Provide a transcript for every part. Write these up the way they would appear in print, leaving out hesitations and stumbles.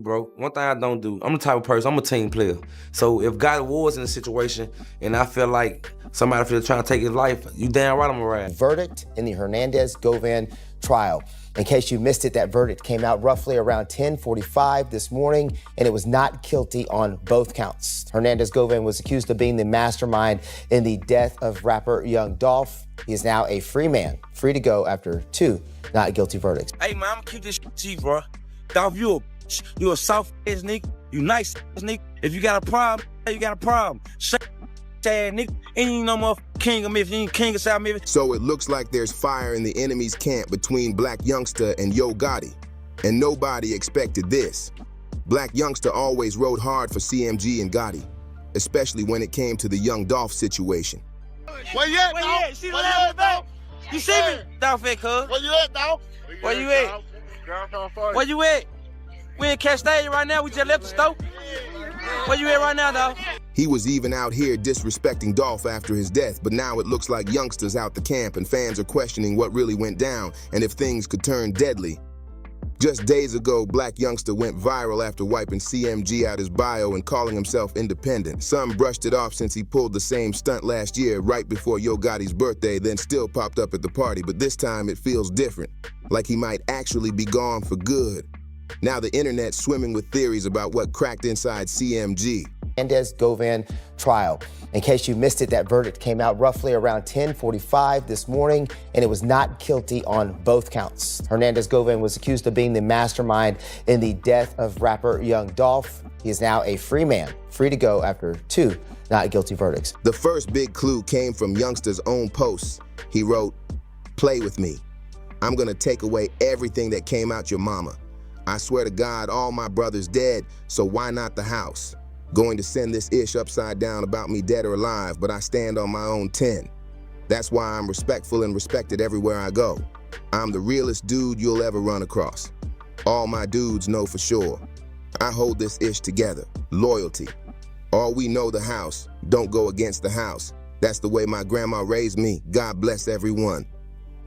Bro, one thing I don't do, I'm the type of person, I'm a team player. So if God was in a situation and I feel like somebody feels trying to take his life, you damn right I'm gonna ride. Verdict in the Hernandez-Govan trial. In case you missed it, that verdict came out roughly around 10:45 this morning, and it was not guilty on both counts. Hernandez-Govan was accused of being the mastermind in the death of rapper Young Dolph. He is now a free man, free to go after 2 not guilty verdicts. Hey man, I'm gonna keep this G, bro. Dolph, you a soft ass nigga, you nice ass nigga. If you got a problem, you got a problem. Shut ass nigga, ain't no more king of Memphis, you ain't king of South Memphis. So it looks like there's fire in the enemy's camp between Blac Youngsta and Yo Gotti. And nobody expected this. Blac Youngsta always rode hard for CMG and Gotti, especially when it came to the Young Dolph situation. Where you at, dog? See the last back? You see me? Dolph at, cuz. Where you at, dog? Where you at? Where you at? We in Castaigne right now, we just left the store. Where you at right now, dog? He was even out here disrespecting Dolph after his death, but now it looks like Youngsta's out the camp and fans are questioning what really went down and if things could turn deadly. Just days ago, Blac Youngsta went viral after wiping CMG out his bio and calling himself independent. Some brushed it off since he pulled the same stunt last year right before Yo Gotti's birthday, then still popped up at the party, but this time it feels different, like he might actually be gone for good. Now the internet's swimming with theories about what cracked inside CMG. Hernandez-Govan trial. In case you missed it, that verdict came out roughly around 10:45 this morning, and it was not guilty on both counts. Hernandez-Govan was accused of being the mastermind in the death of rapper Young Dolph. He is now a free man, free to go after 2 not guilty verdicts. The first big clue came from Youngsta's own posts. He wrote, "Play with me. I'm gonna take away everything that came out your mama. I swear to God, all my brothers dead, so why not the house? Going to send this ish upside down about me dead or alive, but I stand on my own 10. That's why I'm respectful and respected everywhere I go. I'm the realest dude you'll ever run across. All my dudes know for sure. I hold this ish together. Loyalty. All we know the house. Don't go against the house. That's the way my grandma raised me. God bless everyone."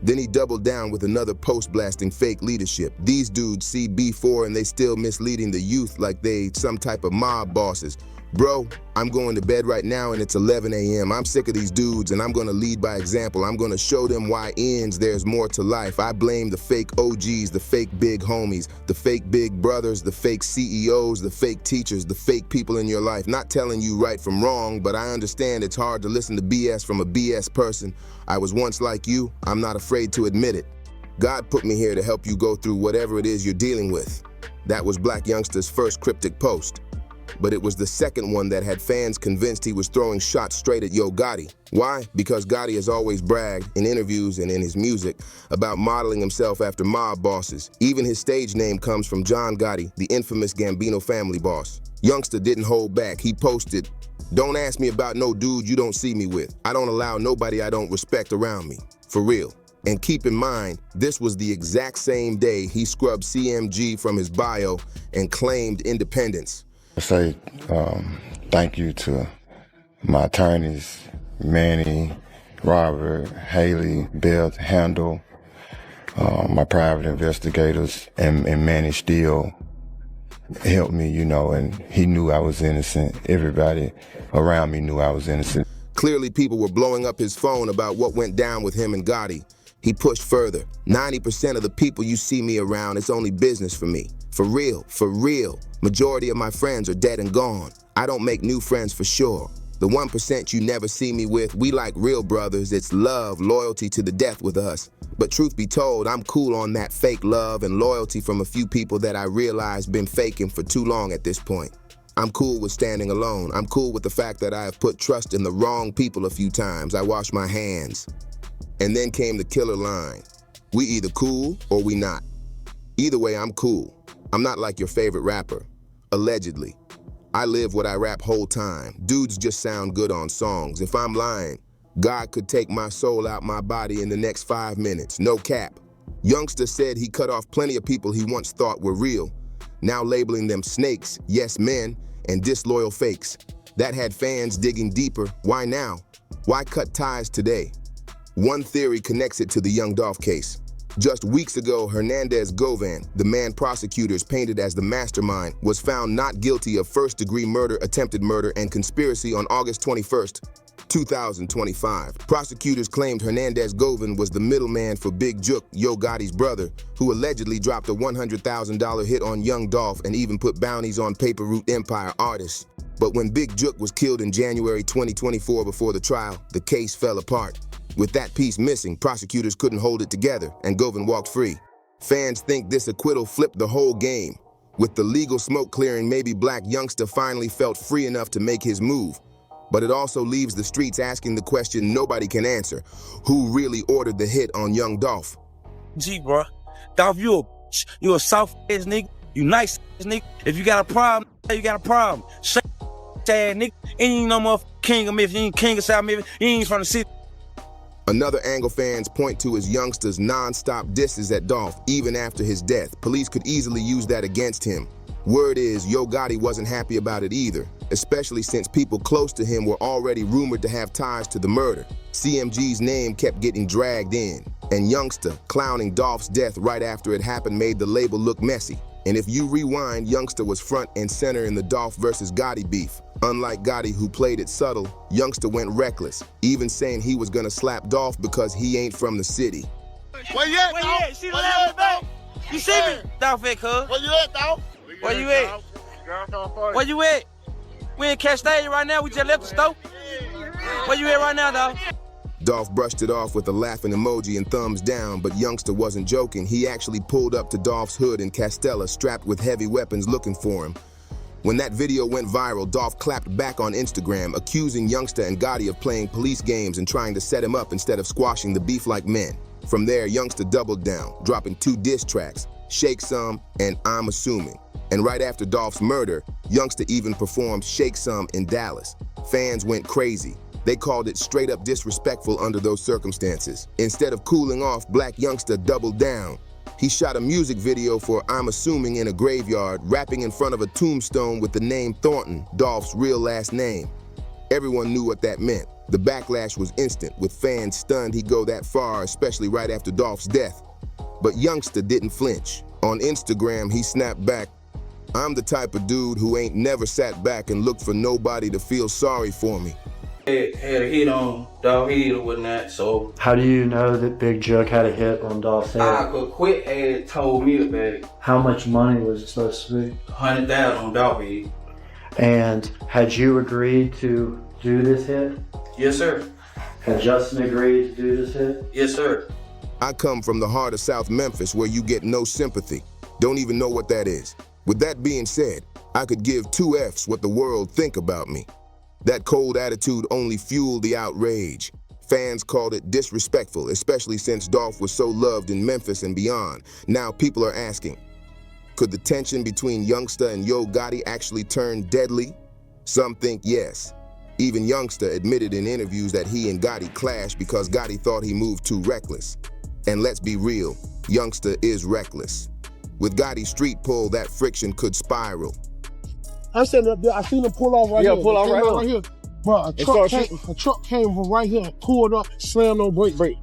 Then he doubled down with another post blasting fake leadership. These dudes see B4 and they still misleading the youth like they some type of mob bosses. Bro, I'm going to bed right now and it's 11 a.m. I'm sick of these dudes and I'm gonna lead by example. I'm gonna show them why ends there's more to life. I blame the fake OGs, the fake big homies, the fake big brothers, the fake CEOs, the fake teachers, the fake people in your life. Not telling you right from wrong, but I understand it's hard to listen to BS from a BS person. I was once like you, I'm not afraid to admit it. God put me here to help you go through whatever it is you're dealing with. That was Blac Youngsta's first cryptic post. But it was the second one that had fans convinced he was throwing shots straight at Yo Gotti. Why? Because Gotti has always bragged, in interviews and in his music, about modeling himself after mob bosses. Even his stage name comes from John Gotti, the infamous Gambino family boss. Youngsta didn't hold back. He posted, "Don't ask me about no dude you don't see me with. I don't allow nobody I don't respect around me. For real." And keep in mind, this was the exact same day he scrubbed CMG from his bio and claimed independence. I say thank you to my attorneys, Manny, Robert, Haley, Beth, Handel, my private investigators, and Manny still helped me, you know, and he knew I was innocent. Everybody around me knew I was innocent. Clearly, people were blowing up his phone about what went down with him and Gotti. He pushed further. 90% of the people you see me around, it's only business for me. For real, for real. Majority of my friends are dead and gone. I don't make new friends for sure. The 1% you never see me with, we like real brothers. It's love, loyalty to the death with us. But truth be told, I'm cool on that fake love and loyalty from a few people that I realize been faking for too long at this point. I'm cool with standing alone. I'm cool with the fact that I have put trust in the wrong people a few times. I wash my hands. And then came the killer line. We either cool or we not. Either way, I'm cool. I'm not like your favorite rapper. Allegedly. I live what I rap whole time. Dudes just sound good on songs. If I'm lying, God could take my soul out my body in the next 5 minutes. No cap. Youngsta said he cut off plenty of people he once thought were real, now labeling them snakes, yes men, and disloyal fakes. That had fans digging deeper. Why now? Why cut ties today? One theory connects it to the Young Dolph case. Just weeks ago, Hernandez Govan, the man prosecutors painted as the mastermind, was found not guilty of first-degree murder, attempted murder, and conspiracy on August 21st, 2025. Prosecutors claimed Hernandez Govan was the middleman for Big Jook, Yo Gotti's brother, who allegedly dropped a $100,000 hit on young Dolph and even put bounties on Paper Route Empire artists. But when Big Jook was killed in January 2024 before the trial, the case fell apart. With that piece missing, prosecutors couldn't hold it together, and Govan walked free. Fans think this acquittal flipped the whole game. With the legal smoke clearing, maybe Blac Youngsta finally felt free enough to make his move. But it also leaves the streets asking the question nobody can answer. Who really ordered the hit on young Dolph? G, bro. Dolph, you a soft ass nigga. You nice ass nigga. If you got a problem, you got a problem. Ass nigga. Ain't no motherfucking king of Memphis. You ain't king of South Memphis. You ain't from the city. Another angle fans point to is Youngsta's non-stop disses at Dolph, even after his death. Police could easily use that against him. Word is, Yo Gotti wasn't happy about it either, especially since people close to him were already rumored to have ties to the murder. CMG's name kept getting dragged in, and Youngsta clowning Dolph's death right after it happened made the label look messy. And if you rewind, Youngsta was front and center in the Dolph versus Gotti beef. Unlike Gotti, who played it subtle, Youngsta went reckless, even saying he was gonna slap Dolph because he ain't from the city. Where you at, Where you dog? at? See the left back? You see me? Dolph at, cuz. Where you at, dog? Where you at? Where you at? We in Castaigne right now. We just left the store. Where you at right now, dog? Dolph brushed it off with a laughing emoji and thumbs down, but Youngsta wasn't joking. He actually pulled up to Dolph's hood in Castella, strapped with heavy weapons looking for him. When that video went viral, Dolph clapped back on Instagram, accusing Youngsta and Gotti of playing police games and trying to set him up instead of squashing the beef like men. From there, Youngsta doubled down, dropping 2 diss tracks, Shake Some and I'm Assuming. And right after Dolph's murder, Youngsta even performed Shake Some in Dallas. Fans went crazy. They called it straight up disrespectful under those circumstances. Instead of cooling off, Blac Youngsta doubled down. He shot a music video for I'm Assuming in a graveyard, rapping in front of a tombstone with the name Thornton, Dolph's real last name. Everyone knew what that meant. The backlash was instant, with fans stunned he'd go that far, especially right after Dolph's death. But Youngsta didn't flinch. On Instagram, he snapped back, "I'm the type of dude who ain't never sat back and looked for nobody to feel sorry for me." Had a hit on Dolph head or whatnot, so How do you know that Big Jook had a hit on Dolph's head? I could quit had told me about it. How much money was it supposed to be? 100,000 on Dolph head. And had you agreed to do this hit? Yes, sir. Had Justin agreed to do this hit? Yes, sir. I come from the heart of South Memphis where you get no sympathy. Don't even know what that is. With that being said, I could give 2 Fs what the world think about me. That cold attitude only fueled the outrage. Fans called it disrespectful, especially since Dolph was so loved in Memphis and beyond. Now people are asking, could the tension between Youngsta and Yo Gotti actually turn deadly? Some think yes. Even Youngsta admitted in interviews that he and Gotti clashed because Gotti thought he moved too reckless. And let's be real, Youngsta is reckless. With Gotti's street pull, that friction could spiral. I'm sitting up there. I seen him pull off right here. Yeah, pull off right here. Bro, a truck came from right here, pulled up, slammed on brake.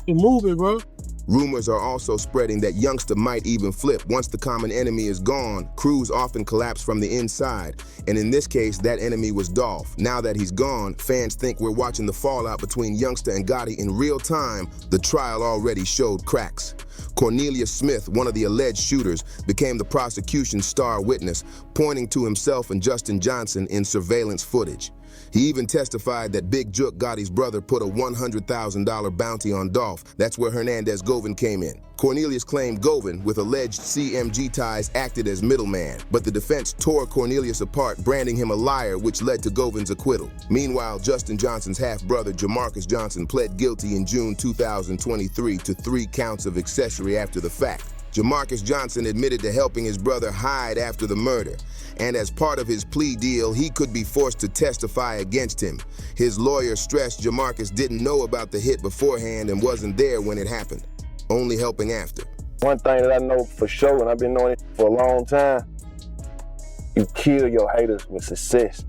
It moving, bro. Rumors are also spreading that Youngsta might even flip. Once the common enemy is gone, crews often collapse from the inside. And in this case, that enemy was Dolph. Now that he's gone, fans think we're watching the fallout between Youngsta and Gotti in real time. The trial already showed cracks. Cornelius Smith, one of the alleged shooters, became the prosecution's star witness, pointing to himself and Justin Johnson in surveillance footage. He even testified that Big Jook, Gotti's brother, put a $100,000 bounty on Dolph. That's where Hernandez Govan came in. Cornelius claimed Govan, with alleged CMG ties, acted as middleman, but the defense tore Cornelius apart, branding him a liar, which led to Govan's acquittal. Meanwhile, Justin Johnson's half-brother, Jamarcus Johnson, pled guilty in June 2023 to 3 counts of accessory after the fact. Jamarcus Johnson admitted to helping his brother hide after the murder. And as part of his plea deal, he could be forced to testify against him. His lawyer stressed Jamarcus didn't know about the hit beforehand and wasn't there when it happened, only helping after. One thing that I know for sure, and I've been knowing it for a long time, you kill your haters with success.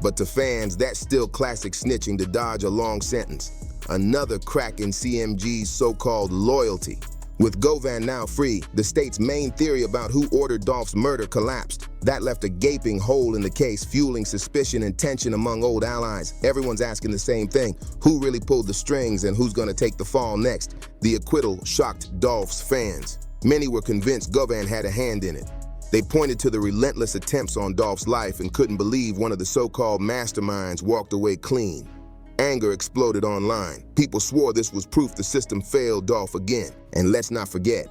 But to fans, that's still classic snitching to dodge a long sentence. Another crack in CMG's so-called loyalty. With Govan now free, the state's main theory about who ordered Dolph's murder collapsed. That left a gaping hole in the case, fueling suspicion and tension among old allies. Everyone's asking the same thing: who really pulled the strings and who's gonna take the fall next? The acquittal shocked Dolph's fans. Many were convinced Govan had a hand in it. They pointed to the relentless attempts on Dolph's life and couldn't believe one of the so-called masterminds walked away clean. Anger exploded online. People swore this was proof the system failed Dolph again. And let's not forget,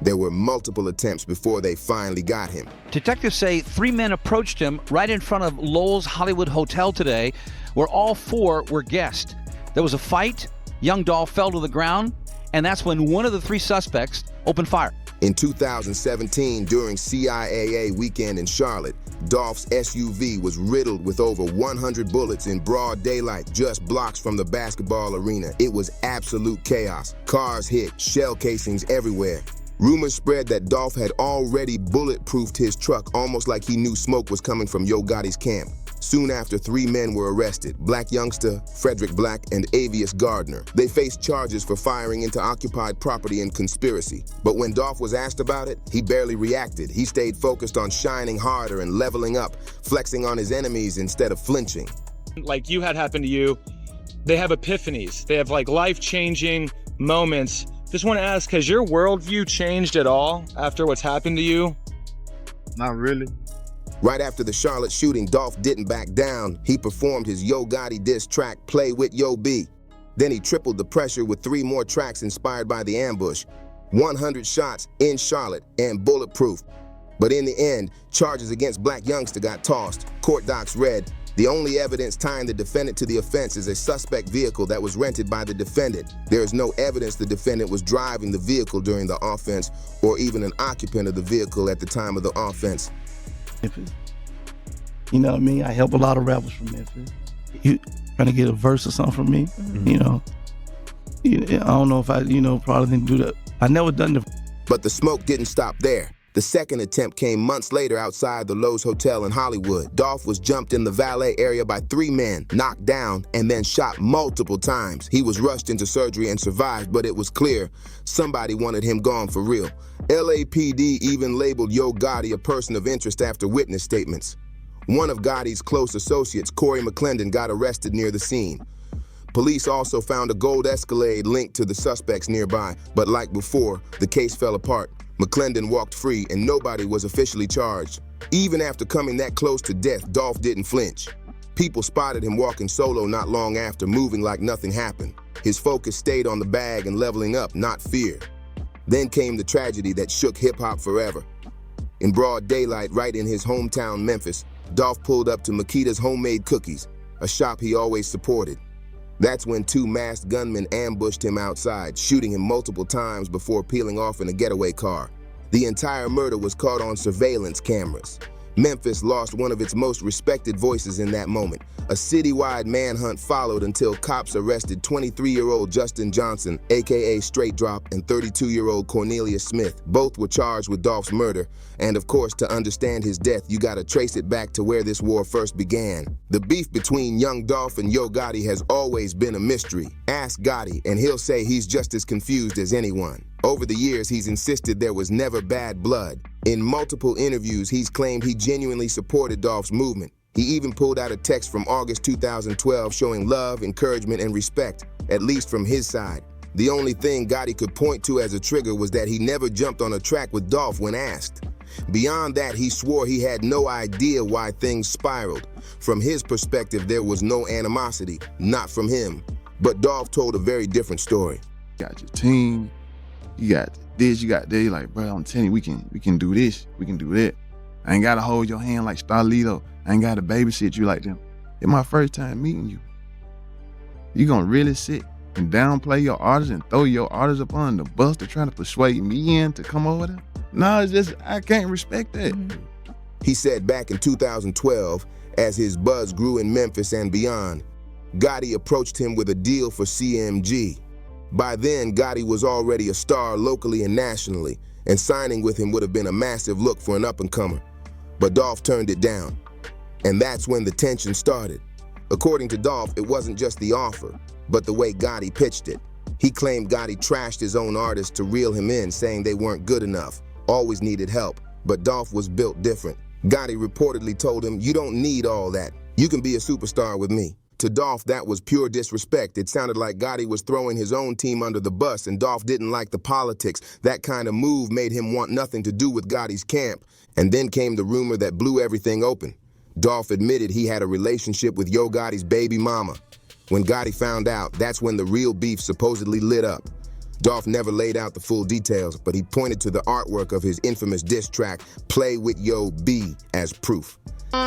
there were multiple attempts before they finally got him. Detectives say 3 men approached him right in front of Lowell's Hollywood Hotel today, where all 4 were guests. There was a fight, young Dolph fell to the ground, and that's when one of the 3 suspects opened fire. In 2017, during CIAA weekend in Charlotte, Dolph's SUV was riddled with over 100 bullets in broad daylight, just blocks from the basketball arena. It was absolute chaos. Cars hit, shell casings everywhere. Rumors spread that Dolph had already bulletproofed his truck, almost like he knew smoke was coming from Yo Gotti's camp. Soon after, 3 men were arrested: Blac Youngsta, Frederick Black, and Avius Gardner. They faced charges for firing into occupied property and conspiracy. But when Dolph was asked about it, he barely reacted. He stayed focused on shining harder and leveling up, flexing on his enemies instead of flinching. Like you had happen to you, they have epiphanies. They have like life-changing moments. Just want to ask, has your worldview changed at all after what's happened to you? Not really. Right after the Charlotte shooting, Dolph didn't back down. He performed his Yo Gotti diss track, Play With Yo B. Then he tripled the pressure with 3 more tracks inspired by the ambush. 100 shots in Charlotte and bulletproof. But in the end, charges against Blac Youngsta got tossed. Court docs read, the only evidence tying the defendant to the offense is a suspect vehicle that was rented by the defendant. There is no evidence the defendant was driving the vehicle during the offense or even an occupant of the vehicle at the time of the offense. Memphis. You know what I mean? I help a lot of rappers from Memphis. You trying to get a verse or something from me? Mm-hmm. I don't know if I, probably didn't do that. I never done the. But the smoke didn't stop there. The second attempt came months later outside the Lowe's Hotel in Hollywood. Dolph was jumped in the valet area by 3 men, knocked down, and then shot multiple times. He was rushed into surgery and survived, but it was clear somebody wanted him gone for real. LAPD even labeled Yo Gotti a person of interest after witness statements. One of Gotti's close associates, Corey McClendon, got arrested near the scene. Police also found a gold Escalade linked to the suspects nearby, but like before, the case fell apart. McClendon walked free and nobody was officially charged. Even after coming that close to death, Dolph didn't flinch. People spotted him walking solo not long after, moving like nothing happened. His focus stayed on the bag and leveling up, not fear. Then came the tragedy that shook hip-hop forever. In broad daylight, right in his hometown Memphis, Dolph pulled up to Makita's Homemade Cookies, a shop he always supported. That's when 2 masked gunmen ambushed him outside, shooting him multiple times before peeling off in a getaway car. The entire murder was caught on surveillance cameras. Memphis lost one of its most respected voices in that moment. A citywide manhunt followed until cops arrested 23-year-old Justin Johnson, aka Straight Drop, and 32-year-old Cornelius Smith. Both were charged with Dolph's murder, and of course, to understand his death, you gotta trace it back to where this war first began. The beef between young Dolph and Yo Gotti has always been a mystery. Ask Gotti, and he'll say he's just as confused as anyone. Over the years, he's insisted there was never bad blood. In multiple interviews, he's claimed he genuinely supported Dolph's movement. He even pulled out a text from August 2012 showing love, encouragement, and respect, at least from his side. The only thing Gotti could point to as a trigger was that he never jumped on a track with Dolph when asked. Beyond that, he swore he had no idea why things spiraled. From his perspective, there was no animosity, not from him. But Dolph told a very different story. You got your team, you got this, you got that. You're like, bro, I'm telling you, we can do this, we can do that. I ain't gotta hold your hand like Starlito. I ain't gotta babysit you like them. It's my first time meeting you. You gonna really sit and downplay your artists and throw your artists up on the bus to try to persuade me in to come over there? No, it's just, I can't respect that. He said back in 2012, as his buzz grew in Memphis and beyond, Gotti approached him with a deal for CMG. By then, Gotti was already a star locally and nationally, and signing with him would have been a massive look for an up-and-comer. But Dolph turned it down. And that's when the tension started. According to Dolph, it wasn't just the offer, but the way Gotti pitched it. He claimed Gotti trashed his own artists to reel him in, saying they weren't good enough, always needed help. But Dolph was built different. Gotti reportedly told him, "You don't need all that. You can be a superstar with me." To Dolph, that was pure disrespect. It sounded like Gotti was throwing his own team under the bus, and Dolph didn't like the politics. That kind of move made him want nothing to do with Gotti's camp. And then came the rumor that blew everything open. Dolph admitted he had a relationship with Yo Gotti's baby mama. When Gotti found out, that's when the real beef supposedly lit up. Dolph never laid out the full details, but he pointed to the artwork of his infamous diss track, Play With Yo B, as proof. What's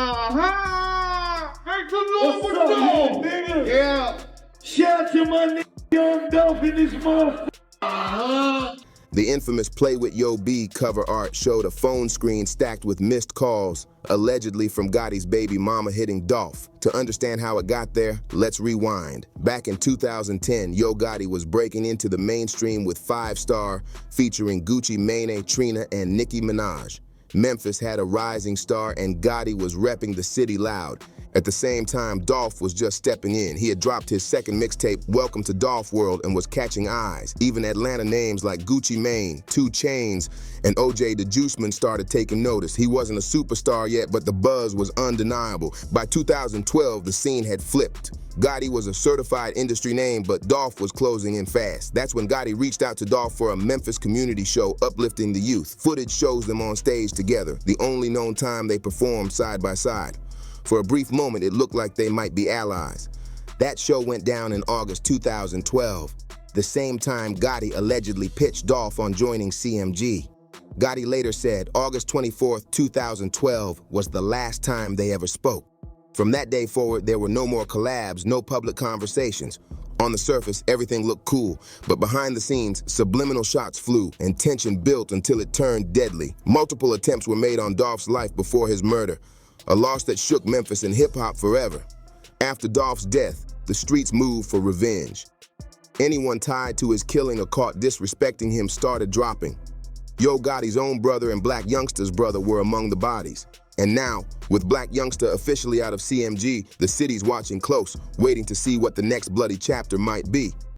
up, nigga? Yeah. Shout out to my nigga Young Dolph in this motherfucker. The infamous Play With Yo B cover art showed a phone screen stacked with missed calls, allegedly from Gotti's baby mama hitting Dolph. To understand how it got there, let's rewind. Back in 2010, Yo Gotti was breaking into the mainstream with 5 Star, featuring Gucci Mane, Trina, and Nicki Minaj. Memphis had a rising star, and Gotti was repping the city loud. At the same time, Dolph was just stepping in. He had dropped his second mixtape, Welcome to Dolph World, and was catching eyes. Even Atlanta names like Gucci Mane, 2 Chainz, and OJ the Juiceman started taking notice. He wasn't a superstar yet, but the buzz was undeniable. By 2012, the scene had flipped. Gotti was a certified industry name, but Dolph was closing in fast. That's when Gotti reached out to Dolph for a Memphis community show uplifting the youth. Footage shows them on stage together, the only known time they performed side by side. For a brief moment, it looked like they might be allies. That show went down in August 2012, the same time Gotti allegedly pitched Dolph on joining CMG. Gotti later said August 24th, 2012 was the last time they ever spoke. From that day forward, there were no more collabs, no public conversations. On the surface, everything looked cool, but behind the scenes, subliminal shots flew and tension built until it turned deadly. Multiple attempts were made on Dolph's life before his murder, a loss that shook Memphis and hip-hop forever. After Dolph's death, the streets moved for revenge. Anyone tied to his killing or caught disrespecting him started dropping. Yo Gotti's own brother and Blac Youngsta's brother were among the bodies. And now, with Blac Youngsta officially out of CMG, the city's watching close, waiting to see what the next bloody chapter might be.